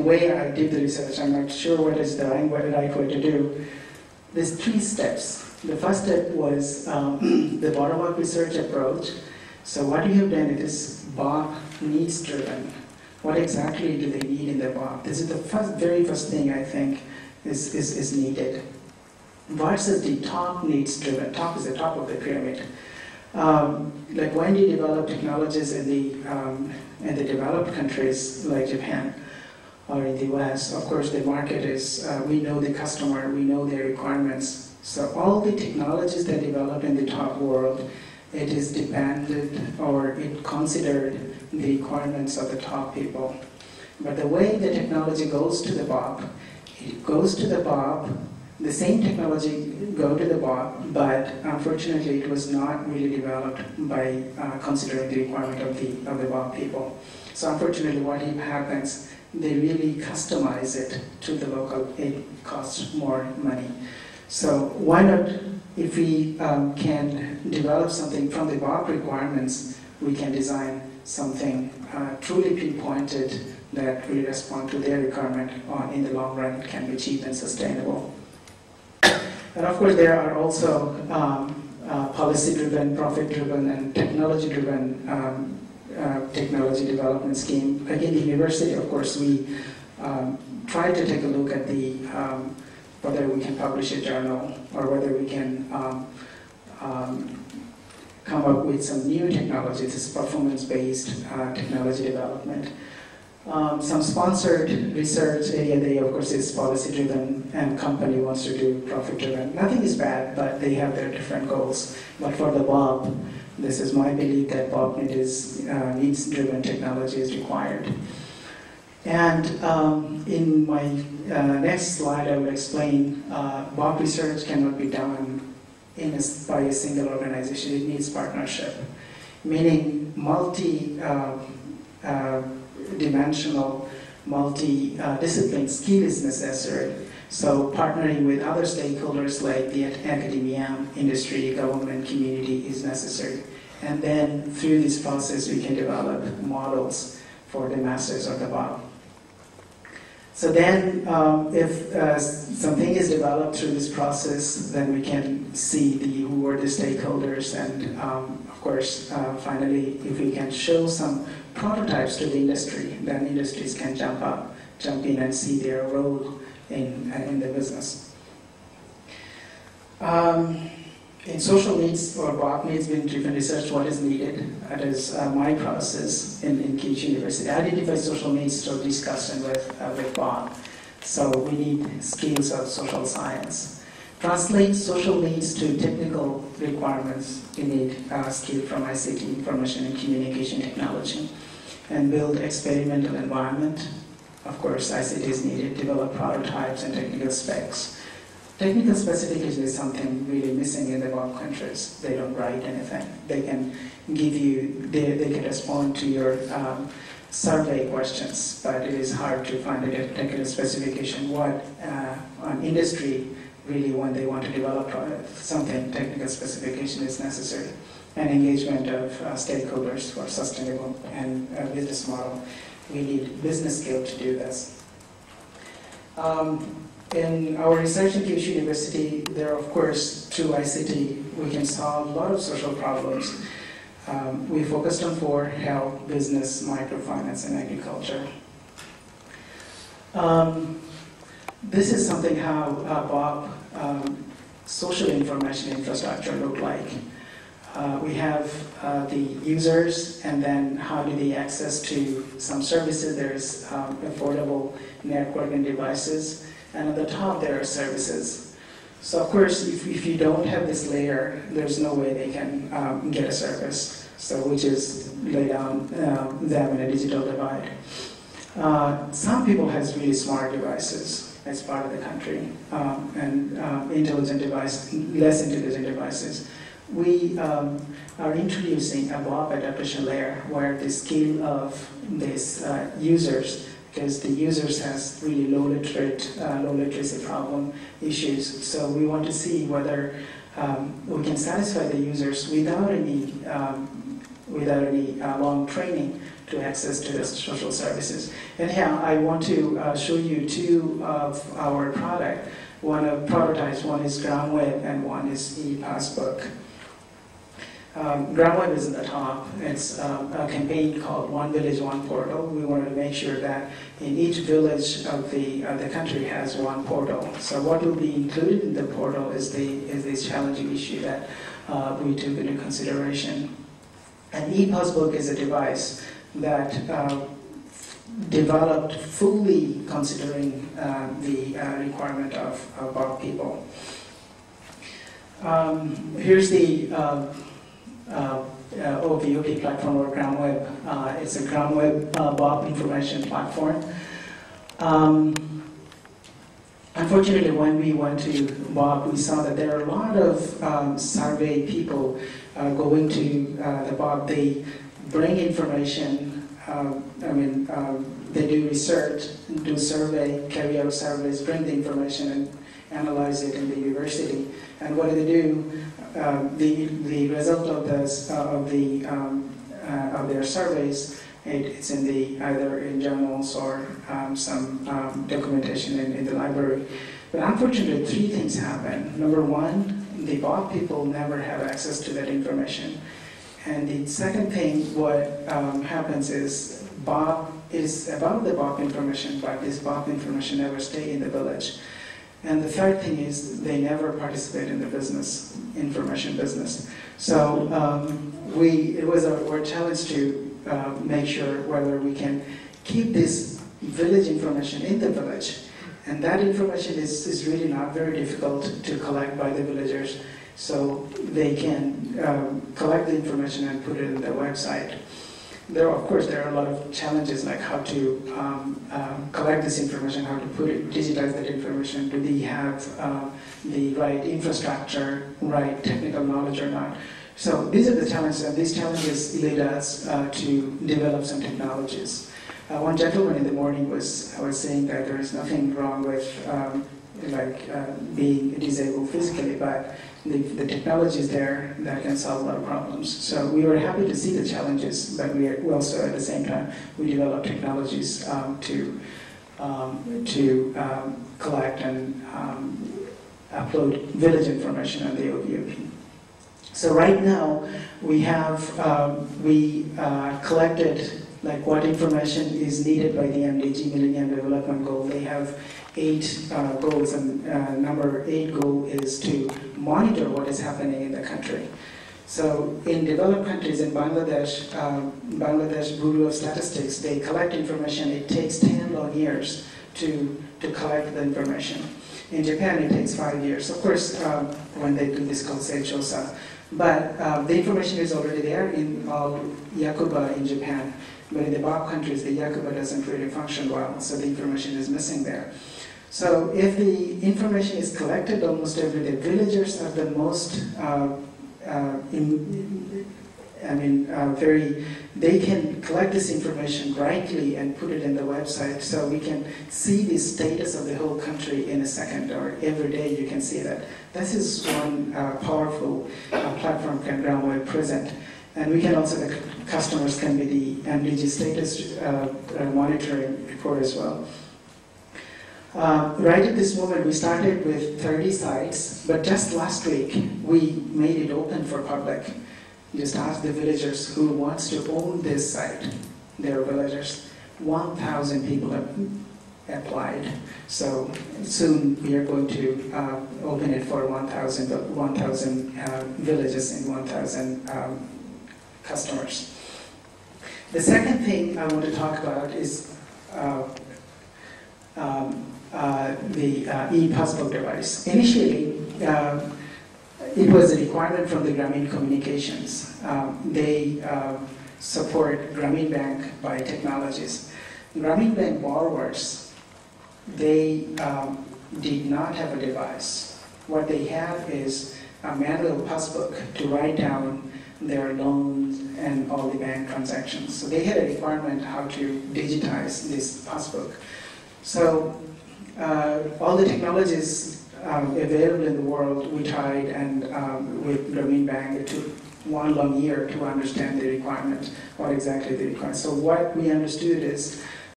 way I did the research, I'm not sure what is the right way to do. There's 3 steps. The first step was the bottom-up research approach. So what we have done is BOP needs driven. What exactly do they need in the BOP? This is the very first thing I think is needed. Versus the top needs driven. Top is the top of the pyramid. Like when you develop technologies in the developed countries like Japan or in the US, of course the market is, we know the customer, we know their requirements. So all the technologies that develop in the top world, it is dependent or it considered the requirements of the top people. But the way the technology goes to the BOP, it goes to the BOP, the same technology go to the BOP, but unfortunately it was not really developed by considering the requirement of the BOP people. So unfortunately what happens, they really customize it to the local, it costs more money. So why not, if we can develop something from the BOP requirements, we can design something truly pinpointed that will respond to their requirement in the long run. It can be cheap and sustainable. And of course there are also policy-driven, profit-driven, and technology-driven technology development scheme. Like in the university, of course, we try to take a look at the whether we can publish a journal or whether we can come up with some new technology. This is performance-based technology development. Some sponsored research area, they of course is policy-driven, and company wants to do profit-driven. Nothing is bad, but they have their different goals. But for the BOP, this is my belief that BOP needs-driven technology is required. And in my next slide, I will explain BOP research cannot be done by a single organization. It needs partnership, meaning multi-dimensional, multi-discipline skill is necessary. So partnering with other stakeholders like the academia, industry, government, community is necessary. And then through this process, we can develop models for the masters of the BOP. So then if something is developed through this process, then we can see who are the stakeholders, and of course, finally, if we can show some prototypes to the industry, then industries can jump in and see their role in the business. In social needs or BOP needs-driven research, what is needed? That is my process in Kyushu University. Identify social needs through discussion with BOP. So we need skills of social science. Translate social needs to technical requirements. We need skill from ICT, information and communication technology. And build experimental environment. Of course, ICT is needed. Develop prototypes and technical specs. Technical specification is something really missing in the BOP countries. They don't write anything. They can give you, they can respond to your survey questions, but it is hard to find a technical specification. What an industry really, when they want to develop something, technical specification is necessary. And engagement of stakeholders for sustainable and business model. We need business skill to do this. In our research in Kyushu University, there are, of course, through ICT, we can solve a lot of social problems. We focused on 4: health, business, microfinance, and agriculture. This is something how BOP social information infrastructure look like. We have the users, and then how do they access to some services. There's affordable network and devices. And at the top, there are services. So of course, if you don't have this layer, there's no way they can get a service. So which is lay down them in a digital divide. Some people has really smart devices as part of the country, and intelligent devices, less intelligent devices. We are introducing a BOP adaptation layer where the skill of these users, because the users has really low literacy problem issues. So we want to see whether we can satisfy the users without any without any long training to access to the social services. And here I want to show you two of our product. One of prototypes, one is GroundWeb and one is ePassbook. GroundWeb is at the top. It's a campaign called One Village, One Portal. We wanted to make sure that in each village of the country has one portal. So what will be included in the portal is this challenging issue that we took into consideration. And ePassbook is a device that developed fully considering the requirement of BOP people. Here's the OVOP platform or GroundWeb. It's a GroundWeb BOP information platform. Unfortunately, when we went to BOP, we saw that there are a lot of survey people going to the BOP. They bring information, they do research, do survey, carry out surveys, bring the information and analyze it in the university. And what do they do? The result of this, of their surveys, it's in either in journals or some documentation in the library. But unfortunately, three things happen. Number one, the BOP people never have access to that information. And the second thing, what happens is BOP is about the BOP information, but this BOP information never stays in the village. And the third thing is they never participate in the business, information business. So it was our challenge to make sure whether we can keep this village information in the village. And that information is really not very difficult to collect by the villagers. So they can collect the information and put it in their website. Of course, there are a lot of challenges like how to collect this information, how to digitize that information. Do they have the right infrastructure, right technical knowledge or not? So these are the challenges, and these challenges lead us to develop some technologies. One gentleman in the morning was saying that there is nothing wrong with being disabled physically, but the technology is there that can solve a lot of problems. So we were happy to see the challenges, but we also, at the same time, we developed technologies to collect and upload village information on the OVOP. So right now, we have collected what information is needed by the MDG, Millennium Development Goal. They have 8 goals, and number 8 goal is to monitor what is happening in the country. So in developed countries, in Bangladesh, Bangladesh Bureau of Statistics, they collect information. It takes 10 long years to collect the information. In Japan, it takes 5 years. Of course, when they do this called Seichosa. But the information is already there in all Yakuba in Japan. But in the BOP countries, the Yakuba doesn't really function well, so the information is missing there. So if the information is collected almost every day, villagers are the most, they can collect this information rightly and put it in the website, so we can see the status of the whole country in a second, or every day you can see that. This is one powerful platform can GroundWeb present. And we can also, the customers can be the MDG status monitoring report as well. Right at this moment, we started with 30 sites, but just last week, we made it open for public. Just asked the villagers who wants to own this site, their villagers. 1,000 people have applied. So soon we are going to open it for 1,000 villages and 1,000 customers. The second thing I want to talk about is the ePassbook device. Initially, it was a requirement from the Grameen Communications. They support Grameen Bank by technologies. Grameen Bank borrowers, they did not have a device. What they have is a manual passbook to write down their loans and all the bank transactions. So they had a requirement how to digitize this passbook. So all the technologies available in the world, we tried, and with Grameen Bank, it took one long year to understand the requirement, what exactly they require. So what we understood is